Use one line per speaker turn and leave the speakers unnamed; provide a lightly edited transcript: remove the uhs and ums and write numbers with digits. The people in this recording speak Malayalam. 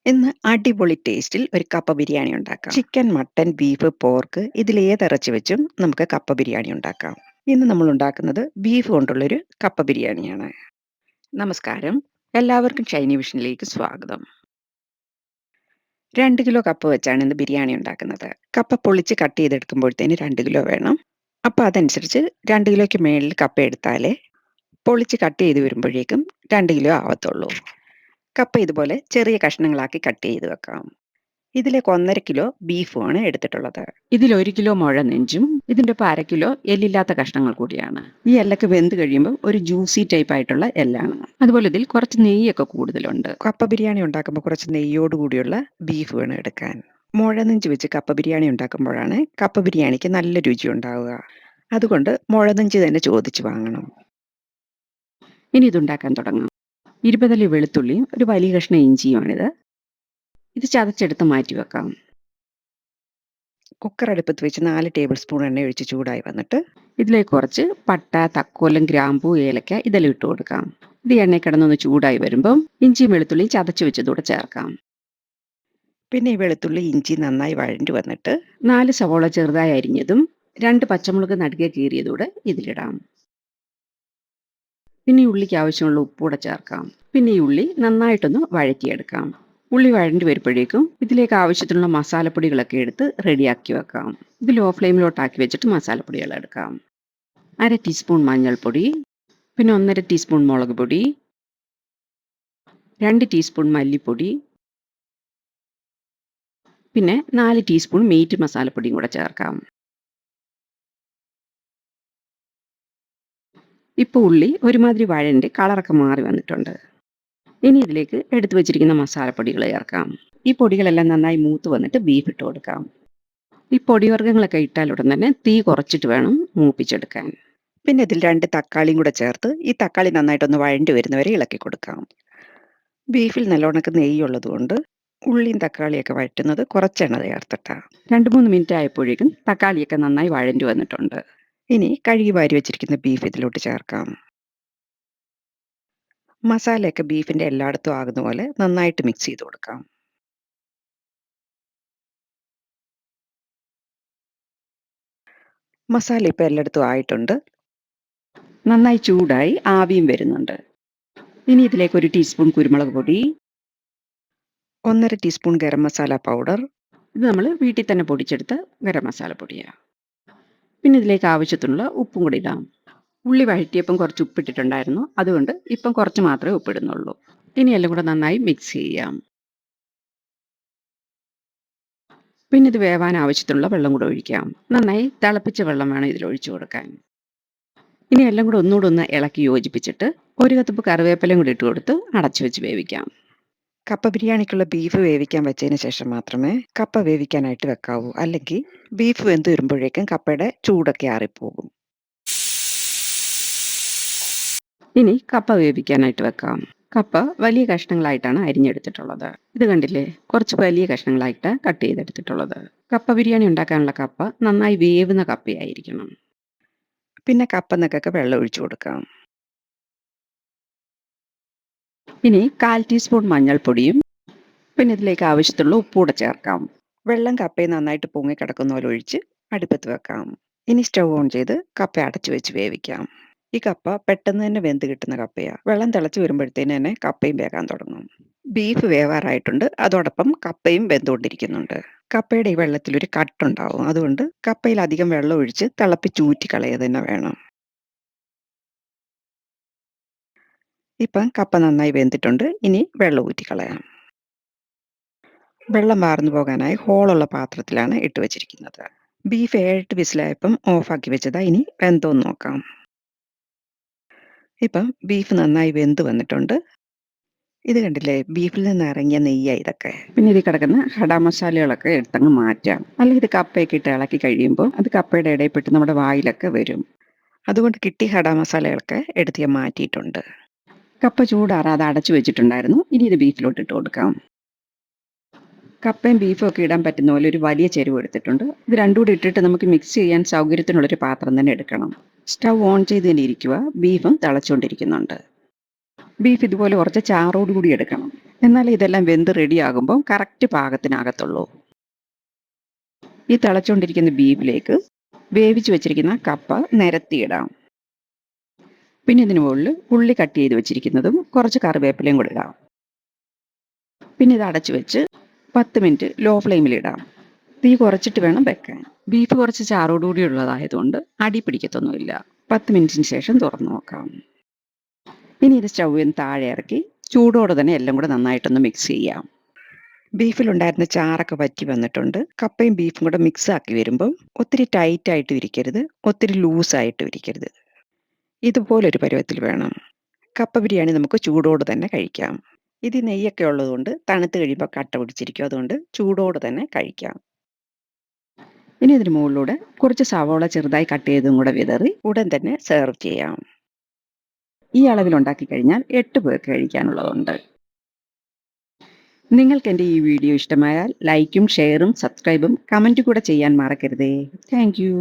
ഇന്ന് അടിപൊളി ടേസ്റ്റിൽ ഒരു കപ്പ ബിരിയാണി ഉണ്ടാക്കാം. ചിക്കൻ, മട്ടൻ, ബീഫ്, പോർക്ക് ഇതിലേതിറച്ചി വെച്ചും നമുക്ക് കപ്പ ബിരിയാണി ഉണ്ടാക്കാം. ഇന്ന് നമ്മൾ ഉണ്ടാക്കുന്നത് ബീഫ് കൊണ്ടുള്ളൊരു കപ്പ ബിരിയാണിയാണ്. നമസ്കാരം. എല്ലാവർക്കും ഷൈനി വിഷനിലേക്ക് സ്വാഗതം. 2 കിലോ കപ്പ വെച്ചാണ് ഇന്ന് ബിരിയാണി ഉണ്ടാക്കുന്നത്. കപ്പ പൊളിച്ച് കട്ട് ചെയ്തെടുക്കുമ്പോഴത്തേന് 2 കിലോ വേണം. അപ്പോൾ അതനുസരിച്ച് 2 കിലോയ്ക്ക് മേളിൽ കപ്പ എടുത്താലേ പൊളിച്ച് കട്ട് ചെയ്ത് വരുമ്പോഴേക്കും 2 കിലോ ആവത്തുള്ളൂ. കപ്പ ഇതുപോലെ ചെറിയ കഷ്ണങ്ങളാക്കി കട്ട് ചെയ്ത് വെക്കാം. ഇതിലേക്ക് 1.5 കിലോ ബീഫുമാണ് എടുത്തിട്ടുള്ളത്. ഇതിൽ 1 കിലോ മുഴ നെഞ്ചും ഇതിൻ്റെ ഒപ്പം 1/2 കിലോ എല്ലില്ലാത്ത കഷ്ണങ്ങൾ കൂടിയാണ്. ഈ എല്ലൊക്കെ വെന്ത് കഴിയുമ്പോൾ ഒരു ജ്യൂസി ടൈപ്പ് ആയിട്ടുള്ള എല്ലാണ്. അതുപോലെ ഇതിൽ കുറച്ച് നെയ്യൊക്കെ കൂടുതലുണ്ട്. കപ്പ ബിരിയാണി ഉണ്ടാക്കുമ്പോൾ കുറച്ച് നെയ്യോട് കൂടിയുള്ള ബീഫ് വേണം എടുക്കാൻ. മുഴ നെഞ്ച് വെച്ച് കപ്പ ബിരിയാണി ഉണ്ടാക്കുമ്പോഴാണ് കപ്പ ബിരിയാണിക്ക് നല്ല രുചി ഉണ്ടാവുക. അതുകൊണ്ട് മുഴ നെഞ്ച് തന്നെ ചോദിച്ച് വാങ്ങണം. ഇനി ഇതുണ്ടാക്കാൻ തുടങ്ങാം. 20 അല്ലി വെളുത്തുള്ളിയും ഒരു വലിയ കഷ്ണം ഇഞ്ചിയുമാണിത്. ഇത് ചതച്ചെടുത്ത് മാറ്റി വെക്കാം. കുക്കർ അടുപ്പത്ത് വെച്ച് 4 ടേബിൾ സ്പൂൺ എണ്ണ ഒഴിച്ച് ചൂടായി വന്നിട്ട് ഇതിലേക്ക് കുറച്ച് പട്ട, തക്കോലം, ഗ്രാമ്പൂ, ഏലക്ക ഇതെല്ലാം ഇട്ട് കൊടുക്കാം. ഇത് എണ്ണയിൽ കിടന്നൊന്ന് ചൂടായി വരുമ്പം ഇഞ്ചിയും വെളുത്തുള്ളിയും ചതച്ച് വെച്ചതൂടെ ചേർക്കാം. പിന്നെ ഈ വെളുത്തുള്ളി ഇഞ്ചി നന്നായി വഴണ്ടി വന്നിട്ട് 4 സവോള ചെറുതായി അരിഞ്ഞതും 2 പച്ചമുളക് നടുകെ കീറിയതൂടെ ഇതിലിടാം. പിന്നെ ഈ ഉള്ളിക്ക് ആവശ്യമുള്ള ഉപ്പൂടെ ചേർക്കാം. പിന്നെ ഈ ഉള്ളി നന്നായിട്ടൊന്ന് വഴറ്റിയെടുക്കാം. ഉള്ളി വഴണ്ടി വരുമ്പോഴേക്കും ഇതിലേക്ക് ആവശ്യത്തിനുള്ള മസാലപ്പൊടികളൊക്കെ എടുത്ത് റെഡിയാക്കി വെക്കാം. ഇത് ലോ ഫ്ലെയിമിലോട്ടാക്കി വെച്ചിട്ട് മസാലപ്പൊടികൾ എടുക്കാം. 1/2 ടീസ്പൂൺ മഞ്ഞൾപ്പൊടി, പിന്നെ 1.5 ടീസ്പൂൺ മുളക് പൊടി, 2 ടീസ്പൂൺ മല്ലിപ്പൊടി, പിന്നെ 4 ടീസ്പൂൺ മീറ്റ് മസാലപ്പൊടിയും കൂടെ ചേർക്കാം. ഇപ്പോൾ ഉള്ളി ഒരുമാതിരി വഴണ്ട് കളറൊക്കെ മാറി വന്നിട്ടുണ്ട്. ഇനി ഇതിലേക്ക് എടുത്തു വെച്ചിരിക്കുന്ന മസാലപ്പൊടികൾ ചേർക്കാം. ഈ പൊടികളെല്ലാം നന്നായി മൂത്ത് വന്നിട്ട് ബീഫ് ഇട്ട് കൊടുക്കാം. ഈ പൊടിവർഗ്ഗങ്ങളൊക്കെ ഇട്ടാൽ ഉടൻ തന്നെ തീ കുറച്ചിട്ട് വേണം മൂപ്പിച്ചെടുക്കാൻ. പിന്നെ ഇതിൽ 2 തക്കാളിയും കൂടെ ചേർത്ത് ഈ തക്കാളി നന്നായിട്ടൊന്ന് വഴണ്ടി വരുന്നവരെ ഇളക്കി കൊടുക്കാം. ബീഫിൽ നല്ലോണക്ക് നെയ്യുള്ളത് കൊണ്ട് ഉള്ളിയും തക്കാളിയൊക്കെ വഴറ്റുന്നത് കുറച്ചെണ്ണ ചേർത്തിട്ടാ. 2-3 മിനിറ്റ് ആയപ്പോഴേക്കും തക്കാളിയൊക്കെ നന്നായി വഴണ്ടി വന്നിട്ടുണ്ട്. ഇനി കഴുകി വാരി വെച്ചിരിക്കുന്ന ബീഫ് ഇതിലോട്ട് ചേർക്കാം. മസാലയൊക്കെ ബീഫിൻ്റെ എല്ലായിടത്തും ആകുന്ന പോലെ നന്നായിട്ട് മിക്സ് ചെയ്ത് കൊടുക്കാം. മസാല ഇപ്പോൾ എല്ലായിടത്തും ആയിട്ടുണ്ട്. നന്നായി ചൂടായി ആവിയും വരുന്നുണ്ട്. ഇനി ഇതിലേക്ക് 1 ടീസ്പൂൺ കുരുമുളക് പൊടി, 1.5 ടീസ്പൂൺ ഗരം മസാല പൗഡർ, ഇത് നമ്മൾ വീട്ടിൽ തന്നെ പൊടിച്ചെടുത്ത ഗരം മസാല പൊടിയാണ്. പിന്നെ ഇതിലേക്ക് ആവശ്യത്തിനുള്ള ഉപ്പും കൂടി ഇടാം. ഉള്ളി വഴറ്റിയപ്പം കുറച്ച് ഉപ്പിട്ടിട്ടുണ്ടായിരുന്നു, അതുകൊണ്ട് ഇപ്പം കുറച്ച് മാത്രമേ ഉപ്പിടുന്നുള്ളൂ. ഇനി എല്ലാം കൂടെ നന്നായി മിക്സ് ചെയ്യാം. പിന്നെ ഇത് വേവാൻ ആവശ്യത്തിനുള്ള വെള്ളം കൂടെ ഒഴിക്കാം. നന്നായി തിളപ്പിച്ച വെള്ളം വേണം ഇതിൽ ഒഴിച്ചു കൊടുക്കാൻ. ഇനി എല്ലാം കൂടെ ഒന്നുകൂടെ ഒന്ന് ഇളക്കി യോജിപ്പിച്ചിട്ട് 1 കപ്പ് കറിവേപ്പിലയും കൂടി ഇട്ട് കൊടുത്ത് അടച്ചു വെച്ച് വേവിക്കാം. കപ്പ ബിരിയാണിക്കുള്ള ബീഫ് വേവിക്കാൻ വെച്ചതിന് ശേഷം മാത്രമേ കപ്പ വേവിക്കാനായിട്ട് വെക്കാവൂ. അല്ലെങ്കിൽ ബീഫ് വെന്ത് വരുമ്പോഴേക്കും കപ്പയുടെ ചൂടൊക്കെ ആറിപ്പോകും. ഇനി കപ്പ വേവിക്കാനായിട്ട് വെക്കാം. കപ്പ വലിയ കഷ്ണങ്ങളായിട്ടാണ് അരിഞ്ഞെടുത്തിട്ടുള്ളത്. ഇത് കണ്ടില്ലേ, കുറച്ച് വലിയ കഷ്ണങ്ങളായിട്ട് കട്ട് ചെയ്തെടുത്തിട്ടുള്ളത്. കപ്പ ബിരിയാണി ഉണ്ടാക്കാനുള്ള കപ്പ നന്നായി വേവുന്ന കപ്പയായിരിക്കണം. പിന്നെ കപ്പ നിക്കൊക്കെ വെള്ളം ഒഴിച്ചു കൊടുക്കാം. ഇനി 1/4 ടീസ്പൂൺ മഞ്ഞൾപ്പൊടിയും പിന്നെ ഇതിലേക്ക് ആവശ്യത്തിലുള്ള ഉപ്പൂടെ ചേർക്കാം. വെള്ളം കപ്പയിൽ നന്നായിട്ട് പൊങ്ങി കിടക്കുന്ന പോലെ ഒഴിച്ച് അടുപ്പത്ത് വെക്കാം. ഇനി സ്റ്റൗ ഓൺ ചെയ്ത് കപ്പ അടച്ചു വെച്ച് വേവിക്കാം. ഈ കപ്പ പെട്ടെന്ന് തന്നെ വെന്ത് കിട്ടുന്ന കപ്പയാണ്. വെള്ളം തിളച്ച് വരുമ്പോഴത്തേന് തന്നെ കപ്പയും വേകാൻ തുടങ്ങും. ബീഫ് വേവാറായിട്ടുണ്ട്, അതോടൊപ്പം കപ്പയും വെന്തുകൊണ്ടിരിക്കുന്നുണ്ട്. കപ്പയുടെ ഈ വെള്ളത്തിൽ ഒരു കട്ടുണ്ടാവും, അതുകൊണ്ട് കപ്പയിൽ അധികം വെള്ളം ഒഴിച്ച് തിളപ്പിച്ചൂറ്റി കളയുക തന്നെ വേണം. ഇപ്പം കപ്പ നന്നായി വെന്തിട്ടുണ്ട്. ഇനി വെള്ളം ഊറ്റിക്കളയാം. വെള്ളം വാർന്നു പോകാനായി ഹോളുള്ള പാത്രത്തിലാണ് ഇട്ട് വെച്ചിരിക്കുന്നത്. ബീഫ് 7-8 വിസിലായപ്പം ഓഫാക്കി വെച്ചതാ. ഇനി വെന്തോന്ന് നോക്കാം. ഇപ്പം ബീഫ് നന്നായി വെന്ത് വന്നിട്ടുണ്ട്. ഇത് കണ്ടില്ലേ, ബീഫിൽ നിന്ന് ഇറങ്ങിയ നെയ്യാണ് ഇതൊക്കെ. പിന്നെ ഇതിൽ കിടക്കുന്ന ഹഡ മസാലകളൊക്കെ എടുത്തങ്ങ് മാറ്റാം. അല്ലെങ്കിൽ ഇത് കപ്പയൊക്കെ ഇട്ട് ഇളക്കി കഴിയുമ്പോൾ അത് കപ്പയുടെ ഇടയിൽപ്പെട്ട് നമ്മുടെ വായിലൊക്കെ വരും. അതുകൊണ്ട് കിട്ടിയ ഹഡ മസാലകളൊക്കെ എടുത്ത് ഞാൻ മാറ്റിയിട്ടുണ്ട്. കപ്പ ചൂടാറാതെ അടച്ചു വെച്ചിട്ടുണ്ടായിരുന്നു. ഇനി ഇത് ബീഫിലോട്ട് ഇട്ട് കൊടുക്കാം. കപ്പയും ബീഫും ഒക്കെ ഇടാൻ പറ്റുന്ന പോലെ ഒരു വലിയ ചെരുവ് എടുത്തിട്ടുണ്ട്. ഇത് രണ്ടും കൂടി ഇട്ടിട്ട് നമുക്ക് മിക്സ് ചെയ്യാൻ സൗകര്യത്തിനുള്ളൊരു പാത്രം തന്നെ എടുക്കണം. സ്റ്റൗ ഓൺ ചെയ്ത് തന്നെ ഇരിക്കുക. ബീഫും തിളച്ചുകൊണ്ടിരിക്കുന്നുണ്ട്. ബീഫ് ഇതുപോലെ കുറച്ച് ചാറോടുകൂടി എടുക്കണം. എന്നാൽ ഇതെല്ലാം വെന്ത് റെഡിയാകുമ്പോൾ കറക്റ്റ് പാകത്തിനാകത്തുള്ളൂ. ഈ തിളച്ചുകൊണ്ടിരിക്കുന്ന ബീഫിലേക്ക് വേവിച്ച് വെച്ചിരിക്കുന്ന കപ്പ നിരത്തിയിടാം. പിന്നെ ഇതിന് മുകളിൽ ഉള്ളി കട്ട് ചെയ്ത് വെച്ചിരിക്കുന്നതും കുറച്ച് കറിവേപ്പിലയും കൂടെ ഇടാം. പിന്നെ ഇത് അടച്ചു വെച്ച് 10 മിനിറ്റ് ലോ ഫ്ലെയിമിലിടാം. തീ കുറച്ചിട്ട് വേണം വെക്കാൻ. ബീഫ് കുറച്ച് ചാറോടുകൂടി ഉള്ളതായതുകൊണ്ട് അടി പിടിക്കത്തൊന്നുമില്ല. 10 മിനിറ്റിന് ശേഷം തുറന്നു നോക്കാം. ഇനി ഇത് സ്റ്റൗവിൽ നിന്ന് താഴെ ഇറക്കി ചൂടോടെ തന്നെ എല്ലാം കൂടെ നന്നായിട്ടൊന്ന് മിക്സ് ചെയ്യാം. ബീഫിലുണ്ടായിരുന്ന ചാറൊക്കെ വറ്റി വന്നിട്ടുണ്ട്. കപ്പയും ബീഫും കൂടെ മിക്സ് ആക്കി വരുമ്പം ഒത്തിരി ടൈറ്റായിട്ടും ഇരിക്കരുത്, ഒത്തിരി ലൂസായിട്ടും ഇരിക്കരുത്. ഇതുപോലൊരു പരുവത്തിൽ വേണം. കപ്പ ബിരിയാണി നമുക്ക് ചൂടോടെ തന്നെ കഴിക്കാം. ഇത് നെയ്യൊക്കെ ഉള്ളതുകൊണ്ട് തണുത്ത് കഴിയുമ്പോൾ കട്ട പിടിച്ചിരിക്കും. അതുകൊണ്ട് ചൂടോടെ തന്നെ കഴിക്കാം. ഇനി ഇതിന് മുകളിലൂടെ കുറച്ച് സവോള ചെറുതായി കട്ട് ചെയ്തതും കൂടെ വിതറി ഉടൻ തന്നെ സെർവ് ചെയ്യാം. ഈ അളവിലുണ്ടാക്കി കഴിഞ്ഞാൽ 8 പേർക്ക് കഴിക്കാനുള്ളതുണ്ട്. നിങ്ങൾക്ക് എൻ്റെ ഈ വീഡിയോ ഇഷ്ടമായാൽ ലൈക്കും ഷെയറും സബ്സ്ക്രൈബും കമൻറ്റും കൂടെ ചെയ്യാൻ മറക്കരുതേ. Thank you.